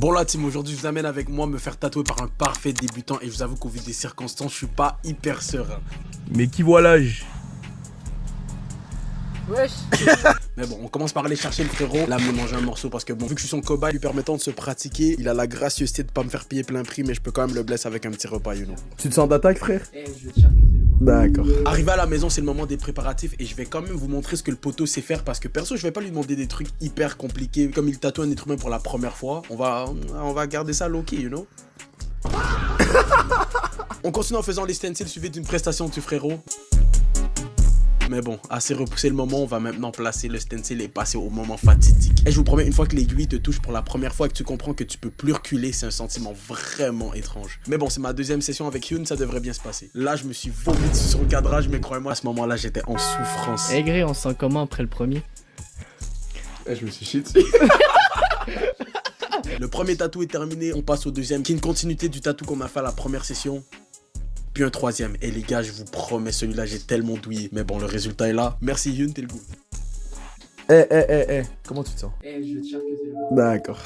Bon la team, aujourd'hui je vous amène avec moi me faire tatouer par un parfait débutant et je vous avoue qu'au vu des circonstances, je suis pas hyper serein. Mais qui voit l'âge? Wesh. Mais bon, on commence par aller chercher le frérot, là me manger un morceau parce que bon, vu que je suis son cobaye lui permettant de se pratiquer, il a la gracieuseté de pas me faire payer plein prix, mais je peux quand même le blesser avec un petit repas, you know. Tu te sens d'attaque, frère? Eh, je vais te dire que c'est le bon. D'accord. Arrivé à la maison, c'est le moment des préparatifs et je vais quand même vous montrer ce que le poteau sait faire parce que perso, je vais pas lui demander des trucs hyper compliqués comme il tatoue un être humain pour la première fois. On va garder ça low-key, you know. On continue en faisant les stencils suivis d'une prestation du frérot. Mais bon, assez repoussé le moment, on va maintenant placer le stencil et passer au moment fatidique. Et je vous promets, une fois que l'aiguille te touche pour la première fois et que tu comprends que tu peux plus reculer, c'est un sentiment vraiment étrange. Mais bon, c'est ma deuxième session avec Hyun, ça devrait bien se passer. Là, je me suis vomi dessus sur le cadrage, mais croyez-moi, à ce moment-là, j'étais en souffrance. Eh, Gré, on se sent comment après le premier? Eh, je me suis chié dessus. Le premier tatou est terminé, on passe au deuxième, qui est une continuité du tatou qu'on a fait à la première session. Puis un troisième. Et les gars, je vous promets, celui-là, j'ai tellement douillé. Mais bon, le résultat est là. Merci Hyun, t'es le goût. Eh, comment tu te sens? Eh, je vais te dire que c'est le bon. D'accord.